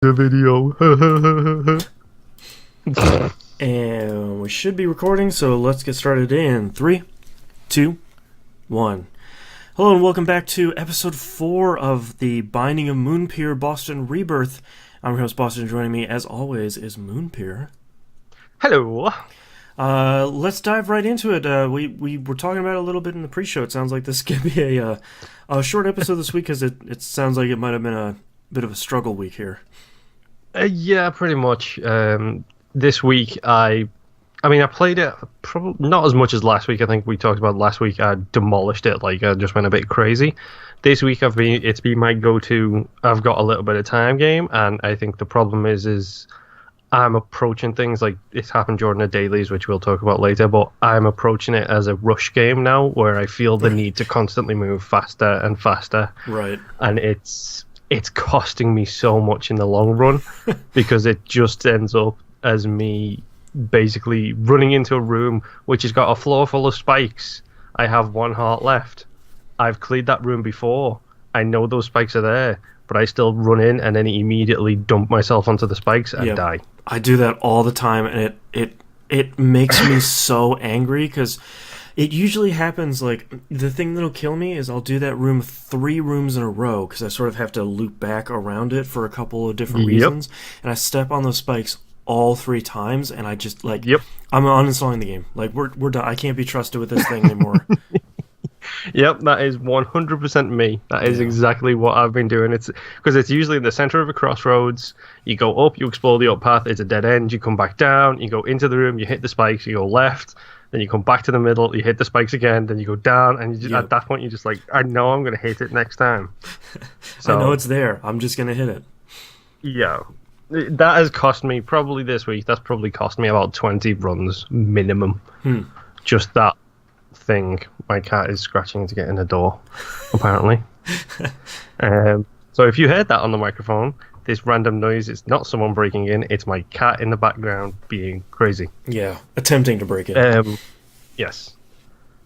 the video. And we should be recording, so let's get started in 3, 2, 1. Hello and welcome back to episode 4 of the Binding of Moonpir Boston Rebirth. I'm your host Boston, joining me as always is Moonpir. Hello. Let's dive right into it. We were talking about it a little bit in the pre-show. It sounds like this could be a short episode this week because it sounds like it might have been a bit of a struggle week here. Yeah, pretty much. This week, I played it probably not as much as last week. I think we talked about last week. I demolished it. I just went a bit crazy. This week, it's been my go-to. I've got a little bit of time game, and I think the problem is I'm approaching things like it's happened during the dailies, which we'll talk about later. But I'm approaching it as a rush game now, where I feel the need to constantly move faster and faster. Right. And it's costing me so much in the long run because it just ends up as me basically running into a room which has got a floor full of spikes. I have one heart left. I've cleared that room before. I know those spikes are there, but I still run in and then immediately dump myself onto the spikes and die. I do that all the time, and it makes me so angry because it usually happens, like, the thing that'll kill me is I'll do that room 3 rooms in a row because I sort of have to loop back around it for a couple of different reasons, and I step on those spikes all 3 times, and I just, I'm uninstalling the game. Like, we're done. I can't be trusted with this thing anymore. Yep, that is 100% me. That is exactly what I've been doing. It's because it's usually in the center of a crossroads. You go up, you explore the up path, it's a dead end. You come back down, you go into the room, you hit the spikes, you go left, then you come back to the middle, you hit the spikes again, then you go down, and at that point you're just like, I know I'm going to hit it next time. So, I know it's there. I'm just going to hit it. Yeah. That has cost me, probably this week, that's probably cost me about 20 runs minimum. Just that thing. My cat is scratching to get in the door, apparently. So if you heard that on the microphone, this random noise, it's not someone breaking in, it's my cat in the background being crazy. Yeah, attempting to break it. Yes.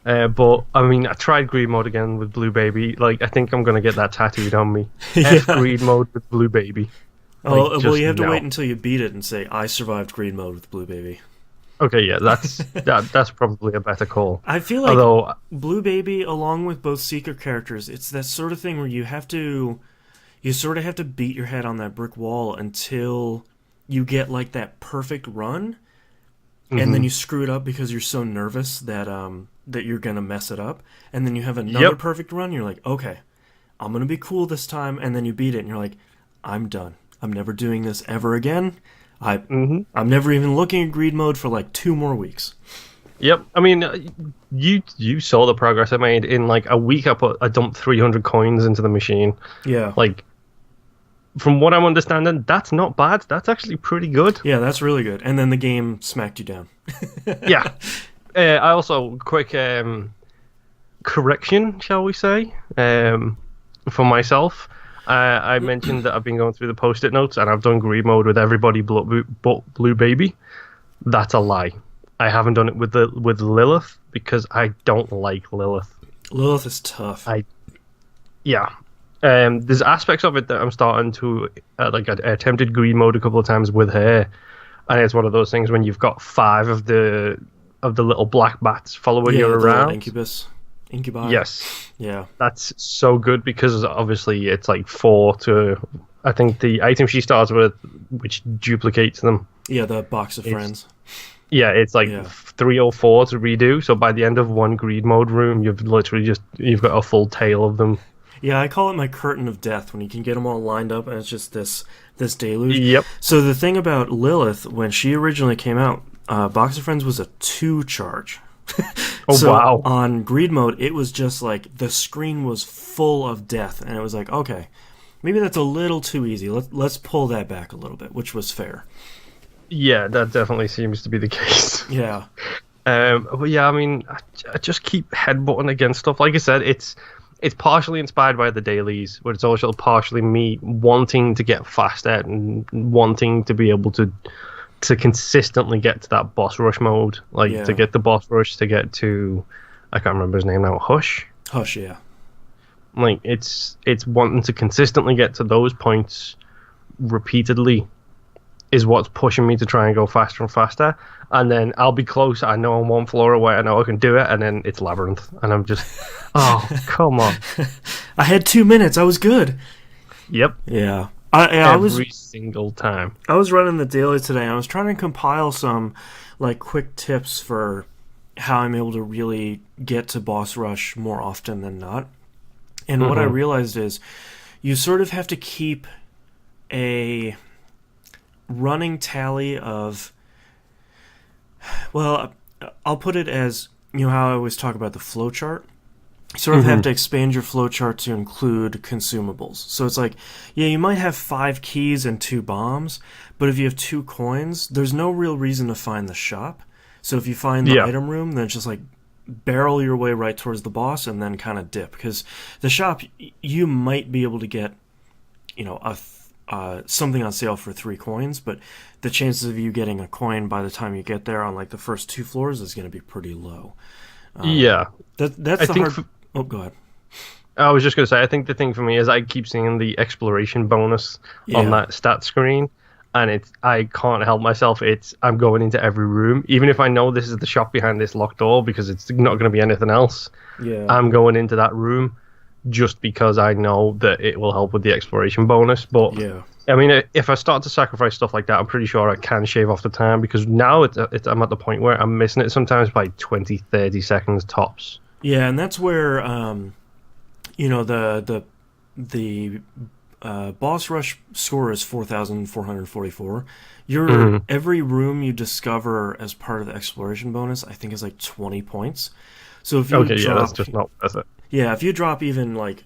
But, I tried greed mode again with Blue Baby. I think I'm going to get that tattooed on me. Greed mode with Blue Baby. Well, you have to wait until you beat it and say, I survived greed mode with Blue Baby. Okay, yeah, that's probably a better call. I feel like Blue Baby, along with both Seeker characters, it's that sort of thing where you sort of have to beat your head on that brick wall until you get that perfect run, and then you screw it up because you're so nervous that you're gonna mess it up, and then you have another perfect run. You're like, okay, I'm gonna be cool this time, and then you beat it, and you're like, I'm done. I'm never doing this ever again. I'm never even looking at greed mode for 2 more weeks. Yep. You saw the progress I made in a week. I dumped 300 coins into the machine. Yeah. From what I'm understanding, that's not bad. That's actually pretty good. Yeah, that's really good. And then the game smacked you down. Yeah. I also quick correction, shall we say, for myself. I mentioned that I've been going through the post-it notes and I've done greed mode with everybody but Blue Baby. That's a lie. I haven't done it with Lilith because I don't like Lilith. Lilith is tough. There's aspects of it that I'm starting to I attempted greed mode a couple of times with her, and it's one of those things when you've got 5 of the little black bats following you around. Incubi. Yes. Yeah. That's so good because obviously it's 4 to... I think the item she starts with, which duplicates them. Yeah, the box of friends. Yeah, it's 3 or 4 to redo. So by the end of one greed mode room, you've got a full tail of them. Yeah, I call it my curtain of death when you can get them all lined up and it's just this deluge. Yep. So the thing about Lilith, when she originally came out, Box of Friends was a 2 charge. Wow. On greed mode, it was just the screen was full of death, and it was okay, maybe that's a little too easy. Let's pull that back a little bit, which was fair. Yeah, that definitely seems to be the case. Yeah. But yeah, I just keep headbutting against stuff. Like I said, it's partially inspired by the dailies, but it's also partially me wanting to get faster and wanting to be able to consistently get to that boss rush mode, to get the boss rush, to get to, I can't remember his name now, Hush, yeah. It's wanting to consistently get to those points repeatedly is what's pushing me to try and go faster and faster. And then I'll be close. I know I'm one floor away. I know I can do it. And then it's Labyrinth. And I'm just, oh, come on. I had 2 minutes. I was good. Yep. Yeah. Every single time. I was running the daily today. I was trying to compile some like quick tips for how I'm able to really get to boss rush more often than not. And what I realized is you sort of have to keep a running tally of, well, I'll put it as, you know how I always talk about the flow chart? You sort of have to expand your flow chart to include consumables. So it's like, yeah, you might have 5 keys and 2 bombs, but if you have 2 coins, there's no real reason to find the shop. So if you find the item room, then it's just like barrel your way right towards the boss and then kind of dip. Because the shop, you might be able to get, you know, something on sale for 3 coins, but the chances of you getting a coin by the time you get there on like the first 2 floors is going to be pretty low. That's the hard. Oh, go ahead. I was just going to say, I think the thing for me is I keep seeing the exploration bonus on that stat screen, and I can't help myself. I'm going into every room, even if I know this is the shop behind this locked door because it's not going to be anything else. Yeah, I'm going into that room just because I know that it will help with the exploration bonus. But I mean, if I start to sacrifice stuff like that, I'm pretty sure I can shave off the time, because now I'm at the point where I'm missing it sometimes by 20, 30 seconds tops. Yeah, and that's where you know, the boss rush score is 4,444. Every room you discover as part of the exploration bonus, I think, is like 20 points. So if you drop, that's just not worth it. Yeah, if you drop even like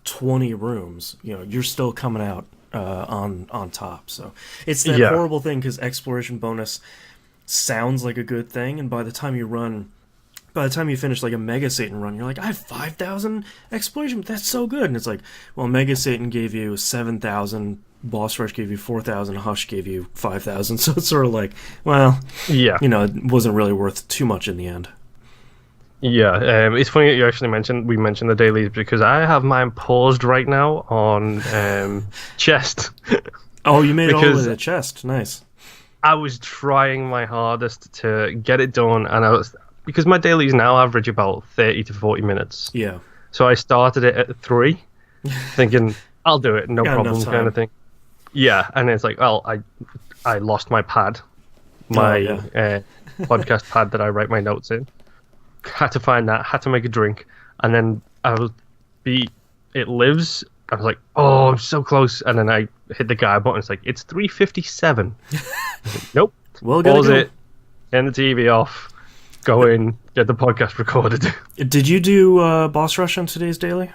20 rooms, you know, you're still coming out on top. So it's that horrible thing, because exploration bonus sounds like a good thing, and by the time you finish like a Mega Satan run, you're like, I have 5,000 exploration. That's so good. And it's like, well, Mega Satan gave you 7,000, Boss Rush gave you 4,000, Hush gave you 5,000. So it's sort of like, well, you know, it wasn't really worth too much in the end. Yeah, it's funny that you actually mentioned the dailies, because I have mine paused right now on chest. Oh, you made it all the way to the chest. Nice. I was trying my hardest to get it done, and because my dailies now average about 30 to 40 minutes. Yeah. So I started it at 3, thinking, I'll do it, no problem, kind of thing. Yeah, and it's like, well, I lost my pad, my podcast pad that I write my notes in. Had to find that, had to make a drink, and then it lives. I was like, oh, I'm so close, and then I hit the guy button. It's like, it's 3:57. Like, nope. Well, pause it, turn the TV off, go in, get the podcast recorded. Did you do Boss Rush on today's daily?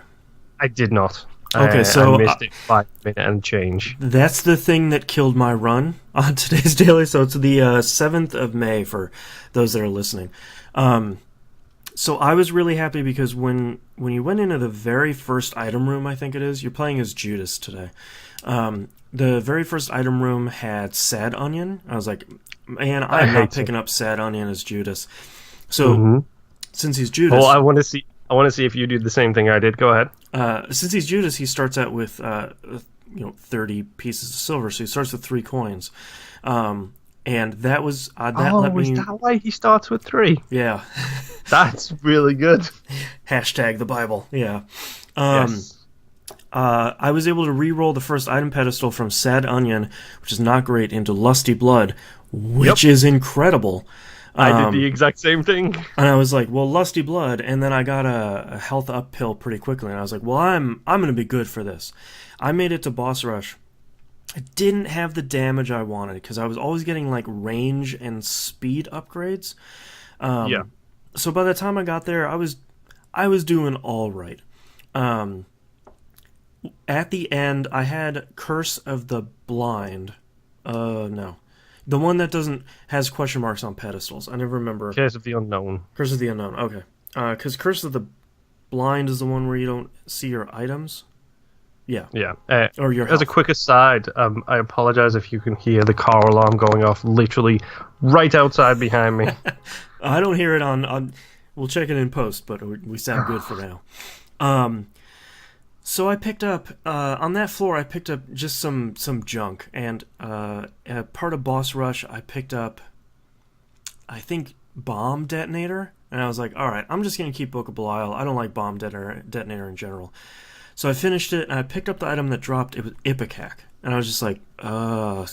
I did not. Okay, so I missed it by a minute and change. That's the thing that killed my run on today's daily. So it's the 7th of May for those that are listening. So I was really happy because when you went into the very first item room, I think it is, you're playing as Judas today. The very first item room had Sad Onion. I was like, man, I'm not picking up Sad Onion as Judas. So since he's Judas, well, I want to see if you do the same thing I did. Go ahead. Since he's Judas, he starts out with 30 pieces of silver. So he starts with 3 coins. And that was is that why he starts with 3? Yeah. That's really good. Hashtag the Bible. Yeah. Yes. I was able to re-roll the first item pedestal from Sad Onion, which is not great, into Lusty Blood, which is incredible. I did the exact same thing. And I was like, well, Lusty Blood, and then I got a health up pill pretty quickly, and I was like, well, I'm going to be good for this. I made it to Boss Rush. I didn't have the damage I wanted, because I was always getting like range and speed upgrades. So by the time I got there, I was doing all right. At the end, I had Curse of the Blind. No. The one that has question marks on pedestals. I never remember. Curse of the Unknown. Curse of the Unknown, okay. Because Curse of the Blind is the one where you don't see your items. Yeah. Yeah. Or your as health. a quick aside, I apologize if you can hear the car alarm going off literally right outside behind me. I don't hear it on. We'll check it in post, but we sound good for now. So I picked up on that floor. I picked up just some junk, and part of boss rush. I picked up, I think, bomb detonator, and I was like, all right, I'm just gonna keep Book of Belial. I don't like bomb detonator in general. So I finished it, and I picked up the item that dropped. It was Ipecac, and I was just like,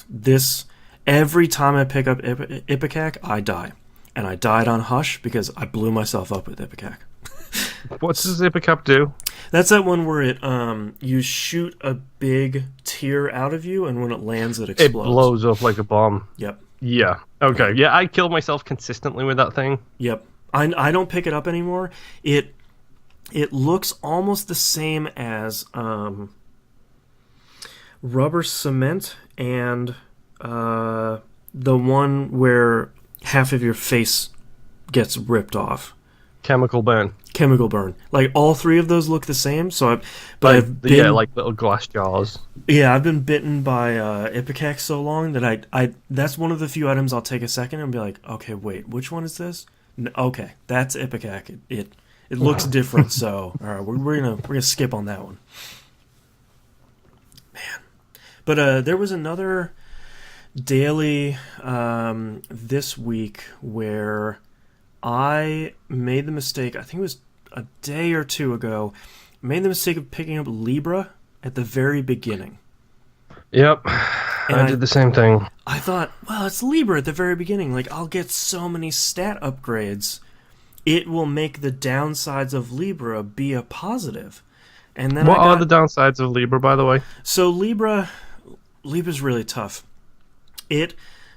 this. Every time I pick up Ipecac, I die, and I died on Hush because I blew myself up with Ipecac. What does Ipecac do? That's that one where it you shoot a big tear out of you, and when it lands, it explodes. It blows up like a bomb. Yep. Yeah. Okay. Yeah, I kill myself consistently with that thing. Yep. I don't pick it up anymore. It looks almost the same as rubber cement and the one where half of your face gets ripped off. Chemical burn. Like all three of those look the same. So, like little glass jars. Yeah, I've been bitten by Ipecac so long that I that's one of the few items I'll take a second and be like, okay, wait, which one is this? Okay, that's Ipecac. It looks different. So, all right, we're gonna skip on that one. Man, but there was another daily this week where I made the mistake, I think it was a day or two ago, made the mistake of picking up Libra at the very beginning. Yep, I did the same thing. I thought, well, it's Libra at the very beginning. Like, I'll get so many stat upgrades. It will make the downsides of Libra be a positive. And then what are the downsides of Libra, by the way? So Libra's really tough.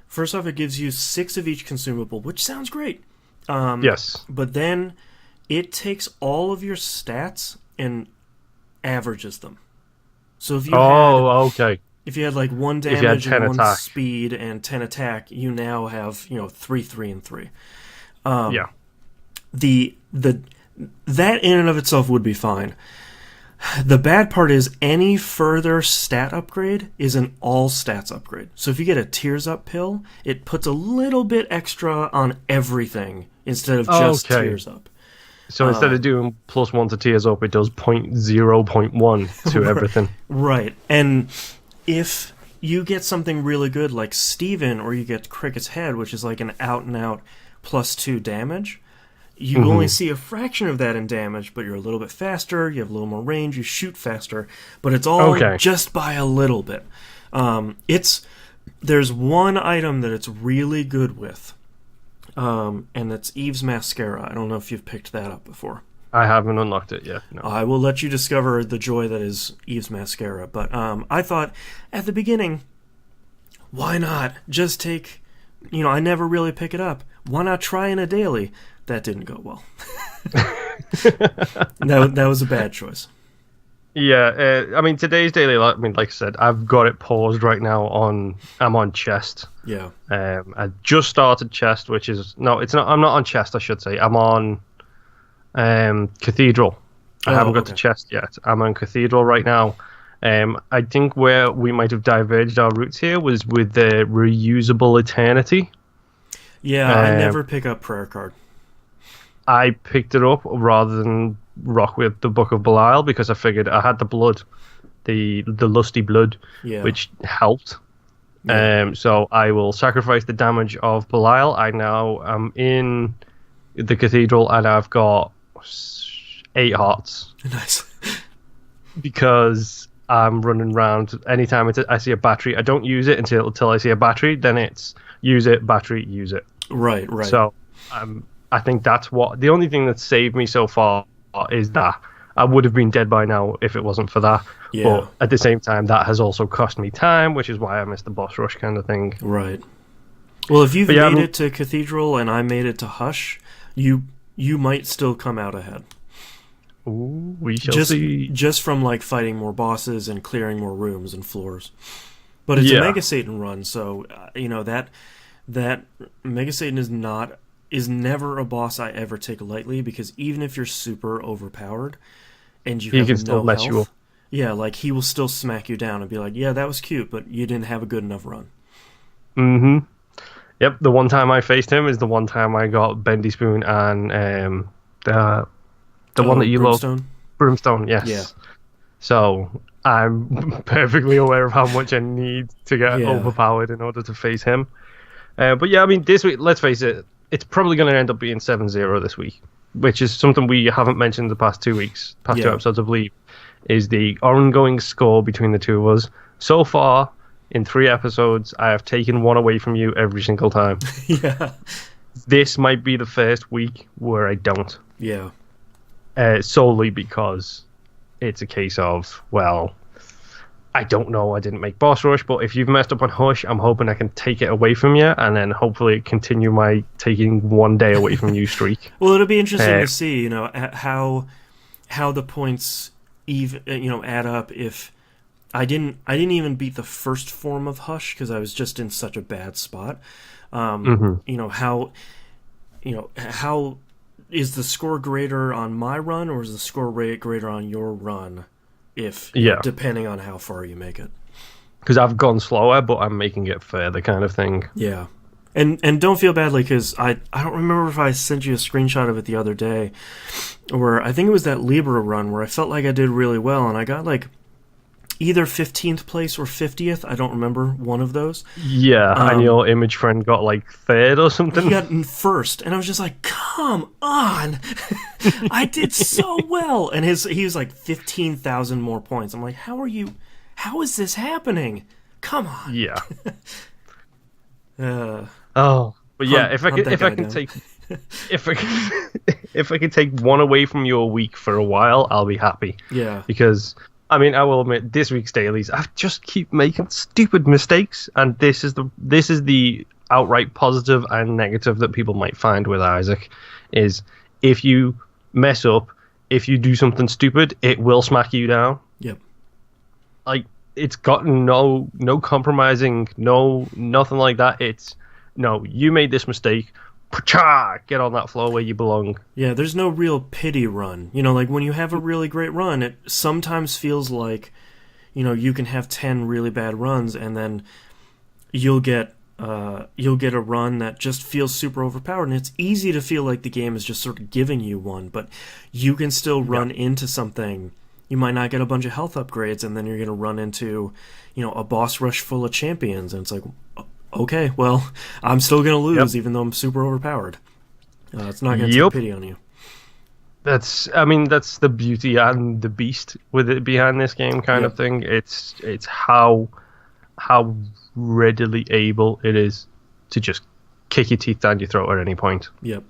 First off, it gives you 6 of each consumable, which sounds great. Yes. But then it takes all of your stats and averages them. So if you if you had like 1 damage and 1 attack. Speed and 10 attack, you now have 3, 3, and 3. Yeah. That in and of itself would be fine. The bad part is any further stat upgrade is an all stats upgrade. So if you get a Tears Up pill, it puts a little bit extra on everything instead of just Tears Up. So instead of doing +1 to Tears Up, it does 0.1 to everything. Right. And if you get something really good like Steven, or you get Cricket's Head, which is like an out-and-out +2 damage, you only see a fraction of that in damage, but you're a little bit faster, you have a little more range, you shoot faster, but it's all just by a little bit. There's one item that it's really good with, and it's Eve's Mascara. I don't know if you've picked that up before. I haven't unlocked it yet. No. I will let you discover the joy that is Eve's Mascara, but I thought at the beginning, why not just take, I never really pick it up. Why not try in a daily? That didn't go well. that was a bad choice. Yeah, I mean today's daily. Like I said, I've got it paused right now. I'm on chest. Yeah. I just started chest, which is it's not. I'm not on chest. I should say I'm on cathedral. I haven't got to chest yet. I'm on cathedral right now. I think where we might have diverged our routes here was with the reusable eternity. Yeah, I never pick up prayer card. I picked it up rather than rock with the Book of Belial because I figured I had the blood, the lusty blood, which helped. Yeah. So I will sacrifice the damage of Belial. I now am in the cathedral and I've got 8 hearts. Nice. Because I'm running around anytime I see a battery. I don't use it until I see a battery. Then it's use it, battery, use it. Right. So I think that's the only thing that's saved me so far is that. I would have been dead by now if it wasn't for that. Yeah. But at the same time, that has also cost me time, which is why I missed the boss rush kind of thing. Right. Well, if you've made it to Cathedral and I made it to Hush, you might still come out ahead. Ooh, we shall see. Just from like fighting more bosses and clearing more rooms and floors. But it's a Mega Satan run, so that Mega Satan is never a boss I ever take lightly, because even if you're super overpowered and he can still mess you up. Yeah, like he will still smack you down and be like, "Yeah, that was cute, but you didn't have a good enough run." Mm-hmm. Yep, the one time I faced him is the one time I got Bendy Spoon and the one that you love. Brimstone, yes. So I'm perfectly aware of how much I need to get Yeah. overpowered in order to face him. But yeah, I mean, this week, let's face it, it's probably going to end up being 7-0 this week, which is something we haven't mentioned the past 2 weeks, past two Yeah. episodes, I believe, is the ongoing score between the two of us. So far, in 3 episodes, I have taken one away from you every single time. Yeah. This might be the first week where I don't, Yeah. solely because it's a case of, well, I don't know, I didn't make boss rush, but if you've messed up on Hush, I'm hoping I can take it away from you, and then hopefully continue my taking one day away from you streak. Well, it'll be interesting to see, you know, how the points even, you know, add up. If I didn't even beat the first form of Hush because I was just in such a bad spot. You know how is the score greater on my run, or is the score rate greater on your run? If depending on how far you make it. Because I've gone slower, but I'm making it further, kind of thing. Yeah. And don't feel badly, because I don't remember if I sent you a screenshot of it the other day, where I think it was that Libra run where I felt like I did really well, and I got like either 15th place or 50th. I don't remember one of those. Yeah, and your image friend got like third or something. He got in first, and I was just like, come on! I did so well! And he was like 15,000 more points. I'm like, how is this happening? Come on! Yeah. But yeah, if I can take one away from you a week for a while, I'll be happy. Yeah. Because I mean, I will admit, this week's dailies, I just keep making stupid mistakes, and this is the outright positive and negative that people might find with Isaac, is if you mess up, if you do something stupid, it will smack you down. Yep. Like, it's got no compromising, nothing like that. It's, no, you made this mistake, get on that floor where you belong. Yeah, there's no real pity run. You know, like when you have a really great run, it sometimes feels like, you know, you can have 10 really bad runs, and then you'll get a run that just feels super overpowered, and it's easy to feel like the game is just sort of giving you one, but you can still run into something. You might not get a bunch of health upgrades, and then you're going to run into, you know, a boss rush full of champions, and it's like, okay, well, I'm still going to lose even though I'm super overpowered. It's not going to take pity on you. That's the beauty and the beast with it behind this game kind of thing. It's how readily able it is to just kick your teeth down your throat at any point. Yep.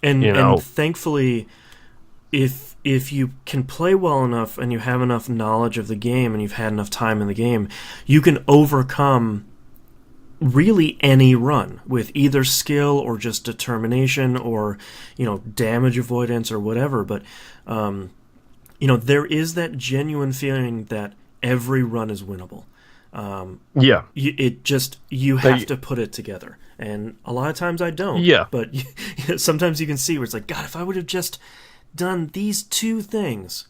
And thankfully, if you can play well enough and you have enough knowledge of the game and you've had enough time in the game, you can overcome really any run with either skill or just determination or, you know, damage avoidance or whatever. But you know, there is that genuine feeling that every run is winnable. You have to put it together, and a lot of times I don't. But sometimes you can see where it's like, God, if I would have just done these two things,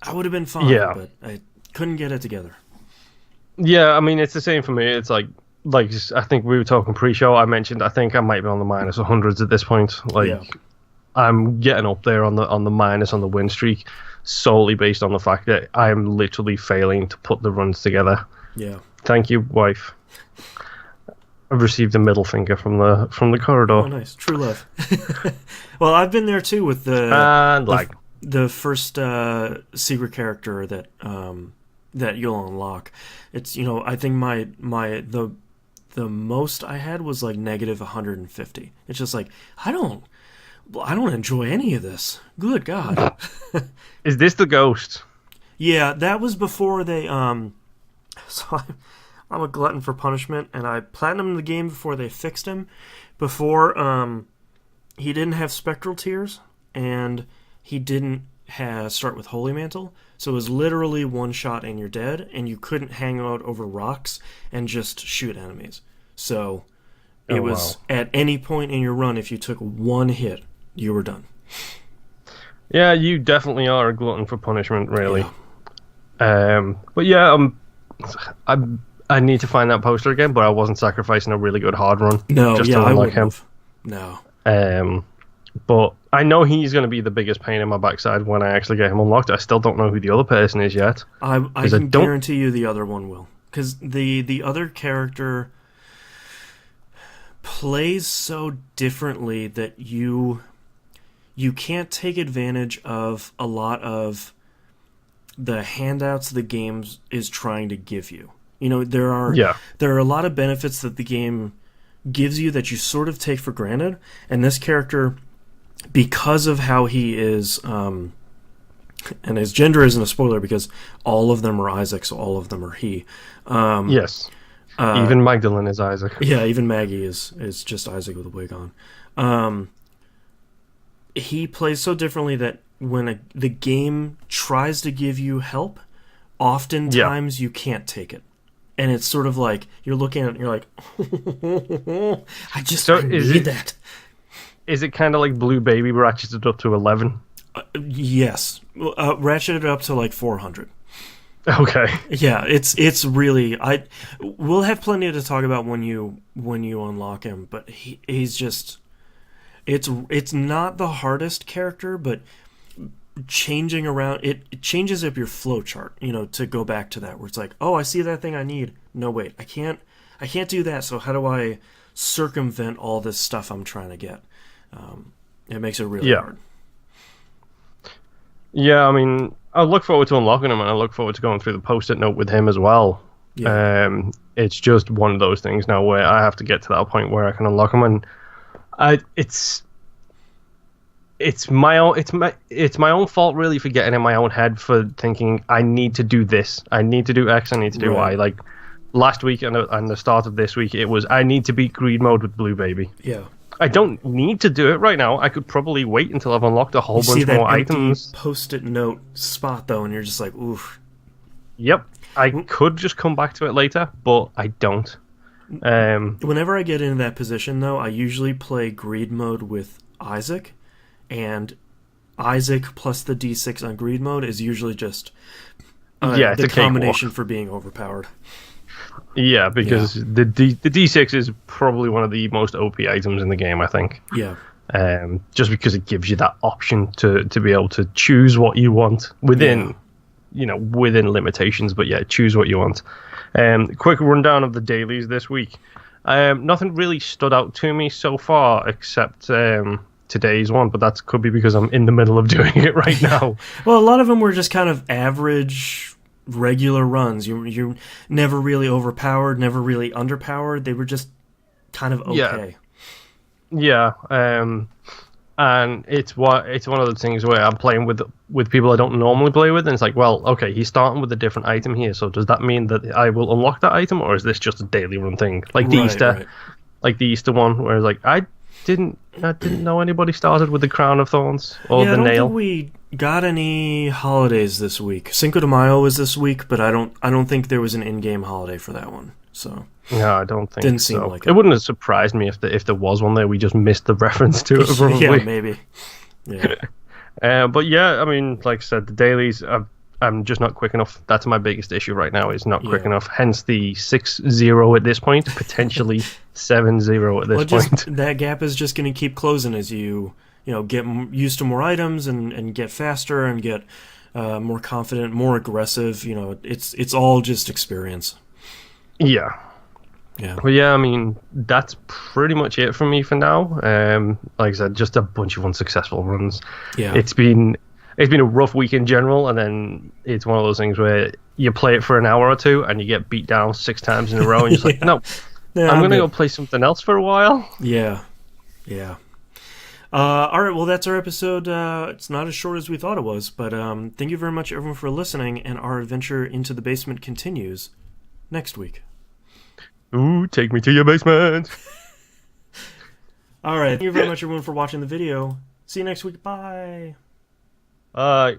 I would have been fine. But I couldn't get it together. Yeah, I mean, it's the same for me. It's like I think we were talking pre-show. I mentioned I think I might be on the minus 100s at this point. I'm getting up there on the minus on the win streak, solely based on the fact that I'm literally failing to put the runs together. Yeah. Thank you, wife. I've received a middle finger from the corridor. Oh, nice, true love. Well, I've been there too with the first secret character that you'll unlock. It's, you know, I think the most I had was like negative 150. It's just like, I don't enjoy any of this. Good God. Is this the ghost? Yeah, that was before they so I'm a glutton for punishment, and I platinumed the game before they fixed him. Before he didn't have spectral tears, and he didn't start with Holy Mantle. So it was literally one shot and you're dead, and you couldn't hang out over rocks and just shoot enemies. So it was at any point in your run, if you took one hit, you were done. Yeah, you definitely are a glutton for punishment, really. Yeah. But yeah, I need to find that poster again, but I wasn't sacrificing a really good hard run. No, just yeah, to I unlock him. No. But I know he's going to be the biggest pain in my backside when I actually get him unlocked. I still don't know who the other person is yet. I can guarantee you the other one will. Because the other character plays so differently that you can't take advantage of a lot of the handouts the game is trying to give you. You know, there are a lot of benefits that the game gives you that you sort of take for granted, and this character, because of how he is, and his gender isn't a spoiler because all of them are Isaac, so all of them are he. Yes. Even Magdalene is Isaac. Yeah, even Maggie is just Isaac with a wig on. He plays so differently that when the game tries to give you help, oftentimes you can't take it. And it's sort of like, you're looking at it and you're like, I need that. Is it kind of like Blue Baby ratcheted up to 11? Yes. Ratcheted up to like 400. Okay. Yeah, it's really... we'll have plenty to talk about when you unlock him, but he's just... It's not the hardest character, but changing around it changes up your flow chart, you know, to go back to that where it's like, oh, I see that thing I need. No, wait, I can't do that. So how do I circumvent all this stuff I'm trying to get? It makes it really hard. Yeah, I mean, I look forward to unlocking him, and I look forward to going through the post-it note with him as well. Yeah. It's just one of those things now where I have to get to that point where I can unlock him, and it's my own fault really for getting in my own head for thinking I need to do this, I need to do X, I need to do Y. Like last week and the start of this week, it was I need to beat greed mode with Blue Baby. Yeah. I don't need to do it right now. I could probably wait until I've unlocked a whole bunch more items. Post-it note spot though, and you're just like, oof. Yep. I could just come back to it later, but I don't. Whenever I get into that position though, I usually play greed mode with Isaac, and Isaac plus the D6 on greed mode is usually just it's the a combination for being overpowered. Yeah, because the D6 is probably one of the most OP items in the game, I think. Yeah. Just because it gives you that option to be able to choose what you want within limitations, but choose what you want. Quick rundown of the dailies this week. Nothing really stood out to me so far except today's one, but that could be because I'm in the middle of doing it right now. Well, a lot of them were just kind of average, regular runs. You never really overpowered, never really underpowered. They were just kind of okay. Yeah. And it's one of those things where I'm playing with people I don't normally play with, and it's like, well, okay, he's starting with a different item here, so does that mean that I will unlock that item, or is this just a daily run thing, like the Easter one, where it's like I didn't know anybody started with the Crown of Thorns or the nail. I don't think we got any holidays this week. Cinco de Mayo was this week, but I don't think there was an in-game holiday for that one. So no, I don't think didn't seem like it. It wouldn't have surprised me if there was one there. We just missed the reference to it, probably. Yeah, maybe. Yeah. But yeah, I mean, like I said, the dailies, I'm just not quick enough. That's my biggest issue right now, is not quick enough. Hence the 6-0 at this point, potentially 7-0 at this point. That gap is just going to keep closing as you get used to more items and get faster and get more confident, more aggressive. It's all just experience. Yeah. Yeah. Well, yeah, I mean, that's pretty much it for me for now. Like I said, just a bunch of unsuccessful runs. Yeah. It's been a rough week in general, and then it's one of those things where you play it for an hour or two and you get beat down 6 times in a row, and you're just like, no, I'm going to go play something else for a while. Yeah. Yeah. All right, well, that's our episode. It's not as short as we thought it was, but thank you very much, everyone, for listening, and our adventure into the basement continues next week. Ooh, take me to your basement. All right. Thank you very much, everyone, for watching the video. See you next week. Bye. Bye.